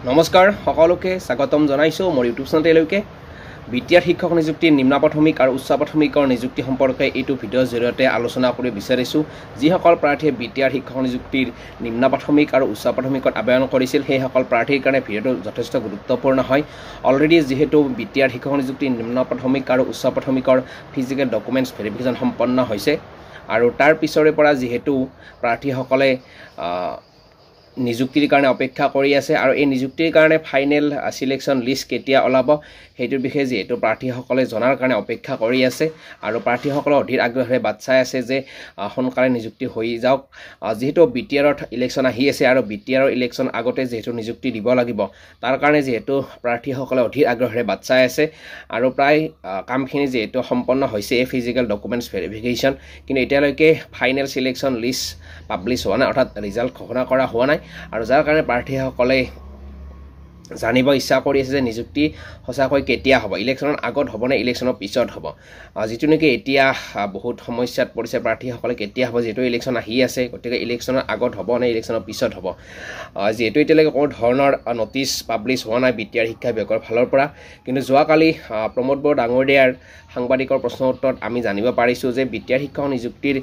নমস্কাৰ সকলোকে স্বাগতম জনাইছো মোৰ ইউটিউব চেনেললৈকে বিটিআৰ শিক্ষক নিযুক্তি নিম্ন প্ৰাথমিক আৰু উচ্চ প্ৰাথমিকৰ নিযুক্তি সম্পৰ্কে এইটো ভিডিঅ'ৰ জৰিয়তে আলোচনা কৰি বিচাৰিছো যিসকল প্ৰাৰ্থীয়ে বিটিআৰ শিক্ষক নিযুক্তিৰ নিম্ন প্ৰাথমিক আৰু উচ্চ প্ৰাথমিকত আবেদন কৰিছিল সেই সকল প্ৰাৰ্থীৰ কাৰণে ভিডিঅ'টো যথেষ্ট গুৰুত্বপূৰ্ণ হয় অলৰেডি যেহেতু বিটিআৰ শিক্ষক নিযুক্তি নিম্ন প্ৰাথমিক আৰু উচ্চ প্ৰাথমিকৰ ফিজিকেল ডকুমেণ্টছ ভেৰিফিকেশ্যন সম্পন্ন হৈছে আৰু তাৰ পিছৰে পৰা যেহেতু প্ৰাৰ্থীসকলে নিযুক্তিৰ কাৰণে অপেক্ষা কৰি আছে আৰু এই নিযুক্তিৰ কাৰণে ফাইনেল সিলেকশন লিষ্ট কেতিয়া ওলাব হেইটোৰ বিষয়ে যেহেতু প্ৰাৰ্থীসকলে জনাৰ কাৰণে অপেক্ষা কৰি আছে আৰু প্ৰাৰ্থীসকলে অধীৰ আগ্ৰহেৰে বাট চাই আছে যে সোনকালে নিযুক্তি হৈ যাওক যেহেতু বিটিআৰত ইলেকশন আহি আছে আৰু বিটিআৰৰ ইলেকশন আগতে যেহেতু নিযুক্তি দিব লাগিব তাৰ কাৰণে যেহেতু প্ৰাৰ্থীসকলে অধীৰ আগ্ৰহেৰে বাট চাই আছে আৰু প্ৰায় কামখিনি যেহেতু সম্পন্ন হৈছে ফিজিকেল ডকুমেণ্টছ ভেৰিফিকেশ্যন কিন্তু এতিয়ালৈকে ফাইনেল সিলেকশন লিষ্ট পাব্লিছ হোৱা নাই অৰ্থাৎ ৰিজাল্ট ঘোষণা কৰা হোৱা নাই আৰু যাৰ কাৰণে প্ৰাৰ্থীসকলে জানিব ইচ্ছা কৰি আছে যে নিযুক্তি সঁচাকৈ কেতিয়া হ'ব ইলেকশ্যনৰ আগত হ'ব নে ইলেকশ্যনৰ পিছত হ'ব যেটো নেকি এতিয়া বহুত সমস্যাত পৰিছে প্ৰাৰ্থীসকলে কেতিয়া হ'ব যেটো ইলেকশ্যন আহি আছে গতিকে ইলেকশ্যনৰ আগত হ'ব নে ইলেকশ্যনৰ পিছত হ'ব যেটো এতিয়ালৈকে কোনো ধৰণৰ নটিচ পাব্লিছ হোৱা নাই বিটিআৰ শিক্ষা বিভাগৰ ফালৰ পৰা কিন্তু যোৱাকালি প্ৰমোদ বড়ো ডাঙৰীয়াৰ সাংবাদিকৰ প্ৰশ্নৰ উত্তৰত আমি জানিব পাৰিছো যে বিটিআৰ শিক্ষক নিযুক্তিৰ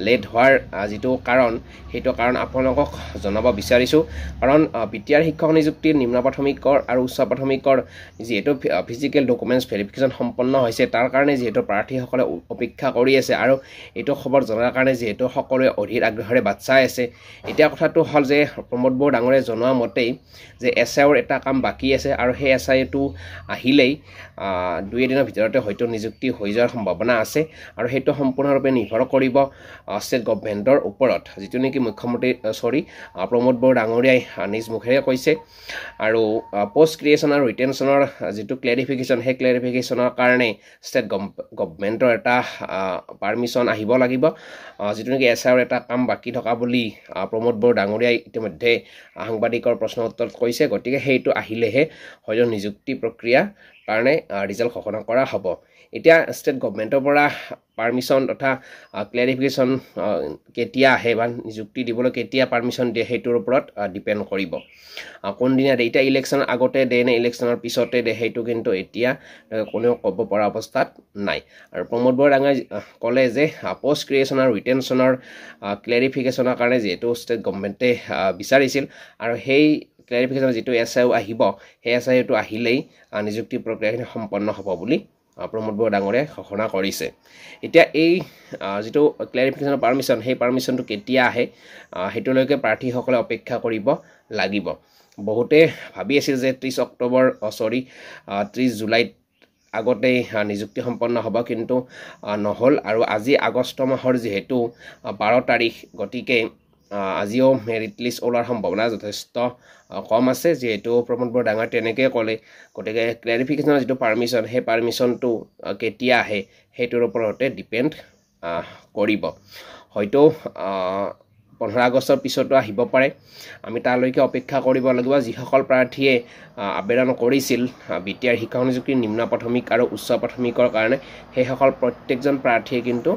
লেট হোৱাৰ যেটো কাৰণ হেটো কাৰণ আপোনালোকক জনাব বিচাৰিছো কাৰণ বিটিআৰ শিক্ষক নিযুক্তিৰ নিম্ন প্ৰাথমিকৰ আৰু উচ্চ প্ৰাথমিকৰ যেটো ফিজিকেল ডকুমেণ্টছ ভেৰিফিকেশ্যন সম্পন্ন হৈছে তাৰ কাৰণে যেটো প্ৰাৰ্থীসকলে অপেক্ষা কৰি আছে আৰু এটো খবৰ জনাৰ কাৰণে যেটো সকলোৱে অধীৰ আগ্ৰহেৰে বাট চাই আছে এতিয়া কথাটো হল যে প্ৰমোদ বড়ো ডাঙৰীয়াই জনোৱা মতে যে এছআইৰ এটা কাম বাকি আছে আৰু সেই এছআইটো আহিলেই দুই দিনৰ ভিতৰতে হয়তো নিযুক্তি হৈ যোৱাৰ সম্ভাৱনা আছে আৰু হেটো সম্পূৰ্ণৰূপে নিৰ্ভৰ কৰিব ষ্টেট গভৰ্ণমেণ্টৰ ওপৰত যেটো নেকি মুখ্যমন্ত্ৰী প্ৰমোদ বড়ো ডাঙৰীয়াই নিজ মুখেৰে কৈছে আৰু পোষ্ট ক্ৰিয়েশ্যন আৰু ৰিটেনশ্যনৰ যেটো ক্লেৰিফিকেশ্যন হে ক্লেৰিফিকেশ্যনৰ কাৰণে ষ্টেট গভৰ্ণমেণ্টৰ এটা পাৰমিশ্যন আহিব লাগিব যেটো নেকি এছআইৰ এটা কাম বাকি থকা বুলি প্ৰমোদ বড়ো ডাঙৰীয়াই ইতিমধ্যে সাংবাদিকৰ প্ৰশ্নৰ উত্তৰত কৈছে গতিকে হেইটো আহিলেহে হয়তো নিযুক্তি প্ৰক্ৰিয়া কাৰণে ৰিজাল্ট ঘোষণা কৰা হ'ব এতিয়া ষ্টেট গভৰ্ণমেণ্টৰ পৰা পাৰমিশ্যন তথা ক্লেৰিফিকেশ্যন কেতিয়া আহে বা নিযুক্তি দিবলৈ কেতিয়া পাৰমিশ্যন দিয়ে হেইটোৰ ওপৰত ডিপেণ্ড কৰিব কোন দিনা দে এতিয়া ইলেকশ্যনৰ আগতে দে নে ইলেকশ্যনৰ পিছতে দে হেইটো কিন্তু এতিয়া কোনেও ক'ব পৰা অৱস্থাত নাই আৰু প্ৰমোদ বড়ো ডাঙৰীয়াই ক'লে যে পোষ্ট ক্ৰিয়েশ্যন আৰু ৰিটেনশ্যনৰ ক্লেৰিফিকেশ্যনৰ কাৰণে যেহেতু ষ্টেট গভৰ্ণমেণ্টে বিচাৰিছিল আৰু সেই ক্লেৰিফিকেশ্যন যেটো এছআইও আহিব সেই এছআইটো আহিলেই নিযুক্তি প্ৰক্ৰিয়াখিনি সম্পন্ন হ'ব বুলি প্ৰমোদ বড়ো ডাঙৰীয়াই ঘোষণা কৰিছে এতিয়া এই যেটো ক্লেৰিফিকেশ্যনৰ পাৰমিশ্যন সেই পাৰমিশ্যনটো কেতিয়া আহে হেতুলৈকে প্ৰাৰ্থীসকলে অপেক্ষা কৰিব লাগিব বহুতে ভাবি আছিল যে 30 জুলাইত আগতে নিযুক্তি সম্পন্ন হ'ব কিন্তু নহল আৰু আজি আগষ্ট মাহৰ যেহেতু 12 তাৰিখ গতিকে আজিও মেৰিট লিষ্ট ওলাৰ সম্ভাৱনা যথেষ্ট কম আছে যেহেতু প্ৰমোদ বড়ো ডাঙৰীয়াই তেনেকৈ ক'লে গতিকে ক্লেৰিফিকেশ্যনৰ যেটো পাৰমিশ্যন সেই পাৰমিশ্যনটো কেতিয়া আহে হেইটোৰ ওপৰতে ডিপেণ্ড কৰিব হয়তো 15 আগষ্টৰ পিছতো আহিব পাৰে আমি তালৈকে অপেক্ষা কৰিব লাগিব যিসকল প্ৰাৰ্থীয়ে আবেদন কৰিছিল বিটিআৰ শিক্ষক নিযুক্তিৰ নিম্ন প্ৰাথমিক আৰু উচ্চ প্ৰাথমিকৰ কাৰণে সেই সকল প্ৰত্যেকজন প্ৰাৰ্থীয়ে কিন্তু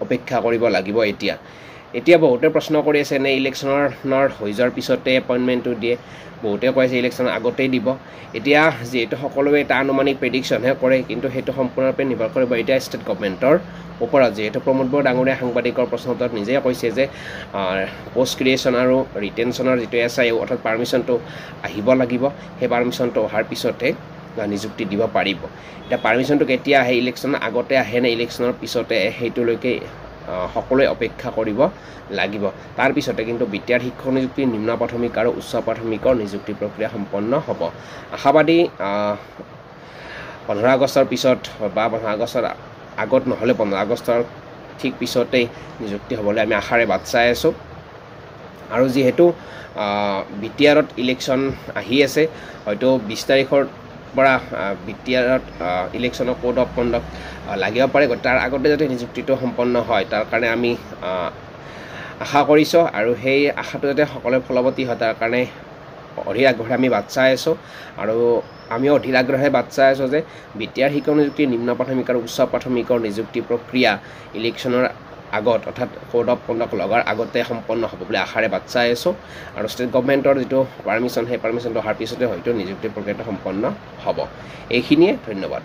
অপেক্ষা কৰিব লাগিব এতিয়া বহুতে প্ৰশ্ন কৰি আছে নে ইলেকশ্যনৰ হৈ যোৱাৰ পিছতে এপইণ্টমেণ্টটো দিয়ে বহুতে কৈছে ইলেকশ্যনৰ আগতেই দিব এতিয়া যেহেতু সকলোৱে এটা আনুমানিক প্ৰেডিকশ্যনহে কৰে কিন্তু হেইটো সম্পূৰ্ণৰূপে নিৰ্ভৰ কৰিব এতিয়া ষ্টেট গভৰ্ণমেণ্টৰ ওপৰত যেহেতু প্ৰমোদ বড়ো ডাঙৰীয়াই সাংবাদিকৰ প্ৰশ্নৰ উত্তৰত নিজে কৈছে যে পোষ্ট ক্ৰিয়েশ্যন আৰু ৰিটেনশ্যনৰ যেটো এছআই অৰ্থাৎ পাৰমিশ্যনটো আহিব লাগিব সেই পাৰমিশ্যনটো অহাৰ পিছতে নিযুক্তি দিব পাৰিব এতিয়া পাৰমিশ্যনটো কেতিয়া আহে ইলেকশ্যনৰ আগতে আহে নে ইলেকশ্যনৰ পিছতে হেইটোলৈকে সকলোৱে অপেক্ষা কৰিব লাগিব তাৰ পিছতে কিন্তু বিটিআৰ শিক্ষক নিযুক্তি নিম্ন প্ৰাথমিক আৰু উচ্চ প্ৰাথমিকৰ নিযুক্তি প্ৰক্ৰিয়া সম্পন্ন হ'ব আশাবাদী 15 আগষ্টৰ পিছত বা 15 আগষ্টৰ আগত নহলে 15 আগষ্টৰ ঠিক পিছতেই নিযুক্তি হ'বলৈ আমি আশাৰে বাট চাই আছো আৰু যেহেতু বিটিআৰত ইলেকশ্যন আহি আছে হয়তো 20 তাৰিখৰ পৰা বিটিআৰত ইলেকশ্যনৰ কোড অফ কণ্ডাক্ট লাগিব পাৰে তাৰ আগতে যাতে নিযুক্তিটো সম্পন্ন হয় তাৰ কাৰণে আমি আশা কৰিছো আৰু সেই আশাটো যাতে সকলোৱে ফলৱতী হয় তাৰ কাৰণে অধীৰ আগ্ৰহেৰে আমি বাট চাই আছো আৰু আমি অধীৰ আগ্ৰহেৰে বাট চাই আছো যে বিটিআৰ শিক্ষক নিযুক্তি নিম্ন প্ৰাথমিক আৰু উচ্চ প্ৰাথমিকৰ নিযুক্তি প্ৰক্ৰিয়া ইলেকশ্যনৰ আগত অৰ্থাৎ কোড অফ কণ্ডাক্ট লগাৰ আগতে সম্পন্ন হ'ব বুলি আশাৰে বাট চাই আছোঁ আৰু ষ্টেট গভৰ্ণমেণ্টৰ যিটো পাৰ্মিশ্যন সেই পাৰ্মিশ্যনটো অহাৰ পিছতে হয়তো নিযুক্তি প্ৰক্ৰিয়াটো সম্পন্ন হ'ব। এইখিনিয়ে, ধন্যবাদ।